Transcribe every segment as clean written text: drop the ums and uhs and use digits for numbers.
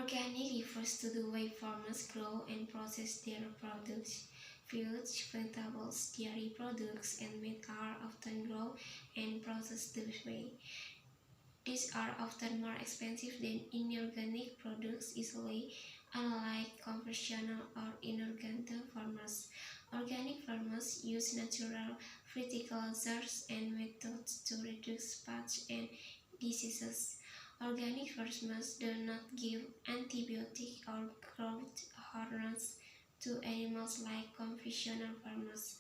Organic refers to the way farmers grow and process their products. Fruits, vegetables, dairy products, and meat are often grown and processed this way. These are often more expensive than inorganic products easily, unlike conventional or inorganic farmers. Organic farmers use natural fertilizers and methods to reduce pests and diseases. Organic farmers do not give antibiotics or growth hormones to animals like conventional farmers.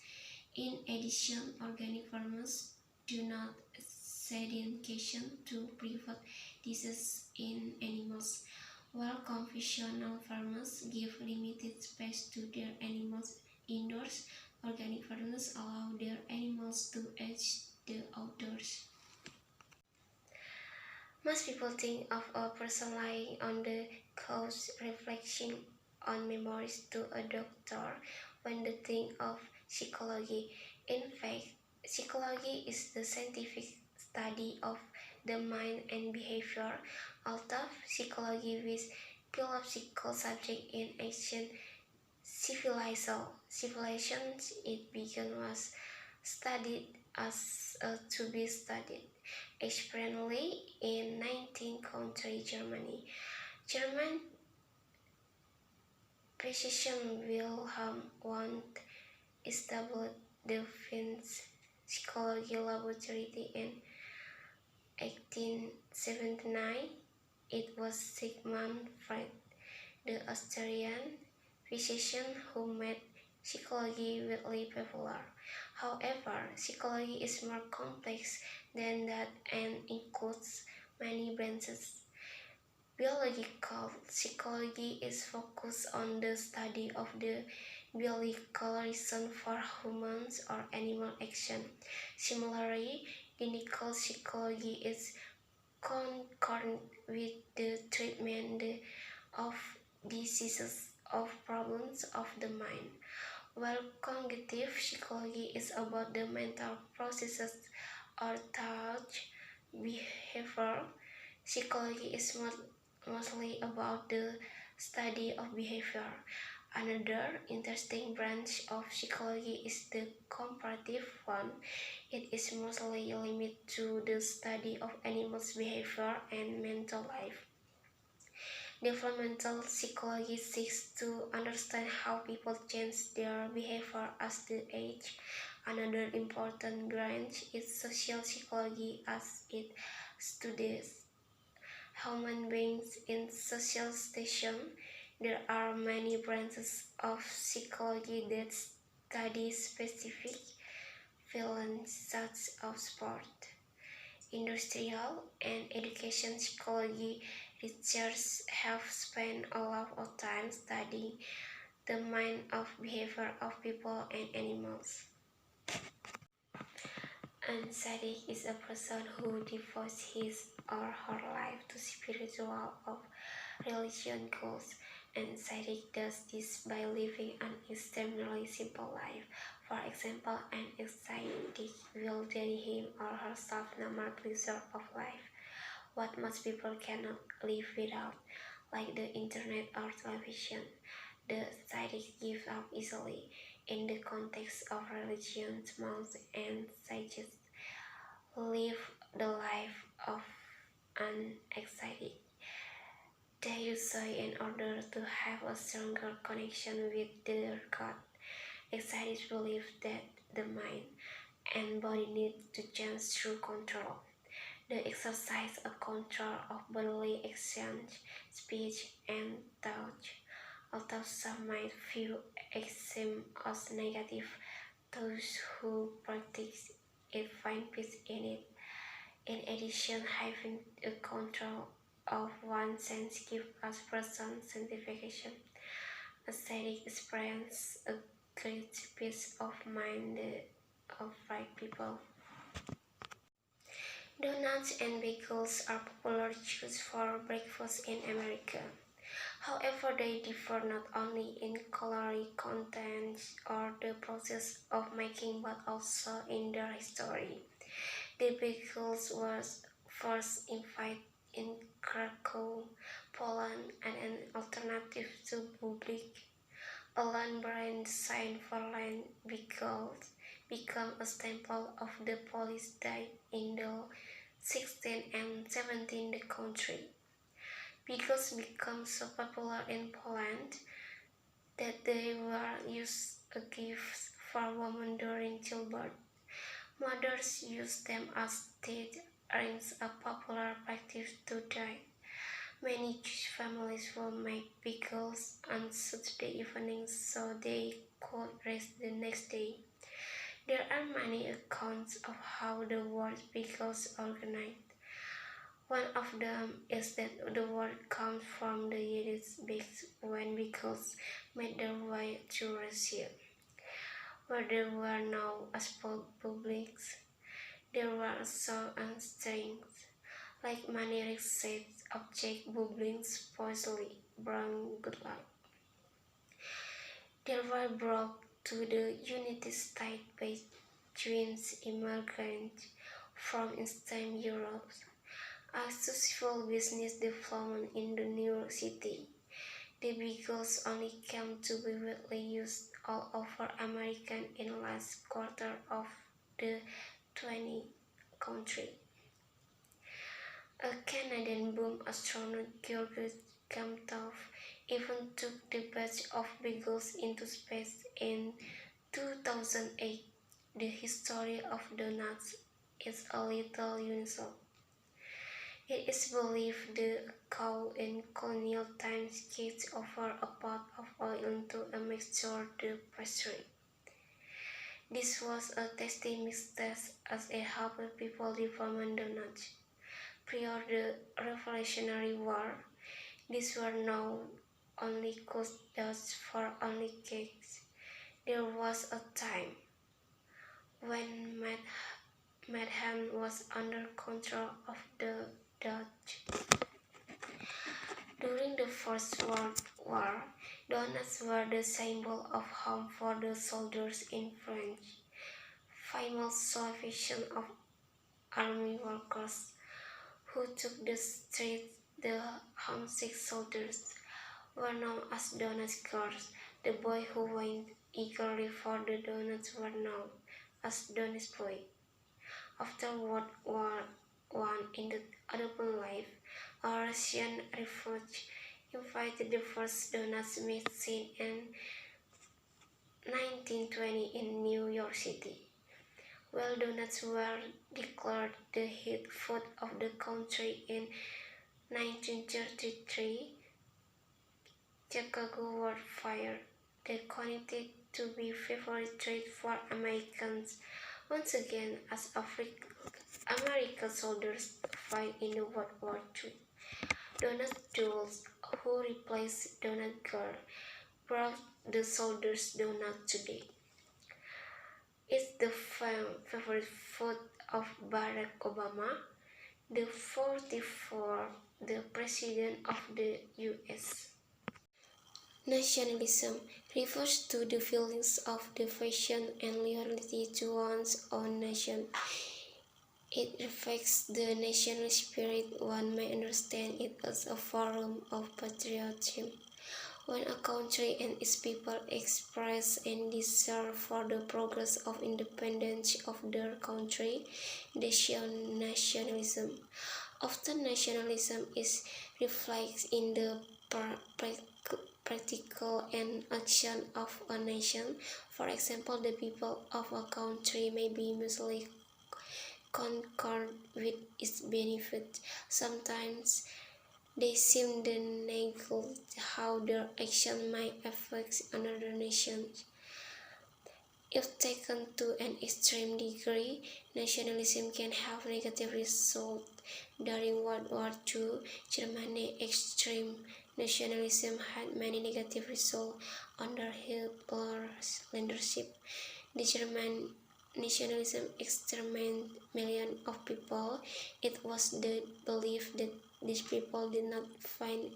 In addition, organic farmers do not sedimentation to prevent disease in animals, while conventional farmers give limited space to their animals indoors. Organic farmers allow their animals to age the outdoors. Most people think of a person lying on the couch reflecting on memories to a doctor when they think of psychology. In fact, psychology is the scientific study of the mind and behavior. Although psychology was philosophical subject in ancient civilizations, it began was studied as to be studied. Experimentally in 19th century Germany, German physician Wilhelm Wundt established the Finns Psychology Laboratory in 1879. It was Sigmund Freud, the Austrian physician, who made psychology widely popular. However, psychology is more complex than that and includes many branches. Biological psychology is focused on the study of the biological reason for human or animal action. Similarly, clinical psychology is concerned with the treatment of diseases of problems of the mind, while cognitive psychology is about the mental processes or thought. Behavioral psychology is mostly about the study of behavior. Another interesting branch of psychology is the comparative one. It is mostly limited to the study of animals' behavior and mental life. Developmental psychology seeks to understand how people change their behavior as they age. Another important branch is social psychology, as it studies human beings in social situations. There are many branches of psychology that study specific fields such as sport, industrial, and education psychology. Researchers have spent a lot of time studying the mind and behavior of people and animals. An ascetic is a person who devotes his or her life to spiritual or religious goals. An ascetic does this by living an extremely simple life. For example, an ascetic will deny him or herself normal pleasure of life, what most people cannot live without, like the internet or television. The ascetics give up easily. In the context of religion, monks and sages live the life of an ascetic. They use joy in order to have a stronger connection with their God. Ascetics believe that the mind and body need to change through control. The exercise of control of bodily action, speech, and thought. Although some might view asceticism as negative, those who practice it find peace in it. In addition, having a control of one's sense gives us personal satisfaction. Ascetic experience a great peace of mind of right people. Donuts and bagels are popular choices for breakfast in America. However, they differ not only in calorie content or the process of making but also in their history. The bagels was first invented in Krakow, Poland, and an alternative to public. A land brand sign for land vehicles became a staple of the Polish diet in the 16th and 17th century. Vehicles became so popular in Poland that they were used as gifts for women during childbirth. Mothers used them as state rings, a popular practice today. Many Jewish families will make pickles on Saturday evenings so they could rest the next day. There are many accounts of how the word pickles organized. One of them is that the word comes from the Yiddish bakes when pickles made their way to Russia, where there were no asphalt publics. There were also and strings, like many rich-shaped object bubbling supposedly brought good luck. They were brought to the United States by Jewish immigrants from Eastern Europe. As successful business development in the New York City, the beagles only came to be widely used all over America in the last quarter of the 20th century. A Canadian boom astronaut George Gamtov even took the batch of beagles into space in 2008. The history of donuts is a little unusual. It is believed the cow in colonial times kicked over a pot of oil into a mixture the pastry. This was a tasty mistake as it helped people develop donuts. Prior the Revolutionary War, these were now only cooked doughs for only cakes. There was a time when Manhattan was under control of the Dutch. During the First World War, donuts were the symbol of home for the soldiers in France. Famous salvation of army workers who took the streets, the homesick soldiers, were known as donut girls. The boys who went eagerly for the donuts were known as donut boys. After World War I in the adult life, a Russian refugee invited the first donuts made scene in 1920 in New York City. While donuts were declared the hit food of the country in 1933, Chicago War fired the connected to be favorite trade for Americans once again as American soldiers fight in the World War II. Donut Dolls, who replaced Donut Girl, brought the soldiers donut today. It's the favorite food of Barack Obama, the 44th the President of the U.S. Nationalism refers to the feelings of devotion and loyalty to one's own nation. It reflects the national spirit. One may understand it as a form of patriotism. When a country and its people express a desire for the progress of independence of their country, they show nationalism. Often nationalism is reflected in the practical and action of a nation. For example, the people of a country may be mutually concord with its benefit. Sometimes they seem to neglect how their action might affect another nation. If taken to an extreme degree, nationalism can have negative results. During World War II, Germany's extreme nationalism had many negative results under Hitler's leadership. The German nationalism exterminated millions of people. It was the belief that these people did not find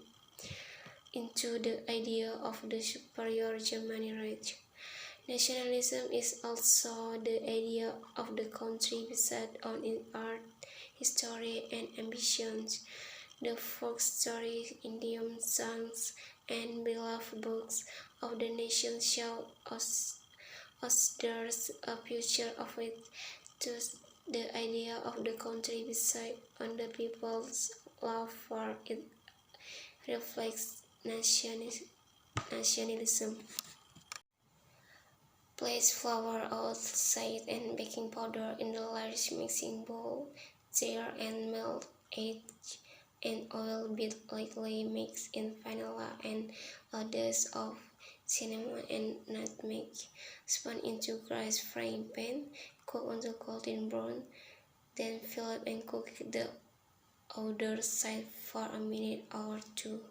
into the idea of the superior German Reich. Nationalism is also the idea of the country based on its art, history, and ambitions. The folk stories, idiom songs, and beloved books of the nation show us there's a future of it. Thus, the idea of the country beside on the people's love for it reflects nationalism. Place flour outside and baking powder in the large mixing bowl. Stir and melt egg and oil bit lightly mix in vanilla and a dash of cinnamon and nutmeg. Spun into greased frying pan. Cook until golden brown. Then fill it and cook the other side for a minute or two.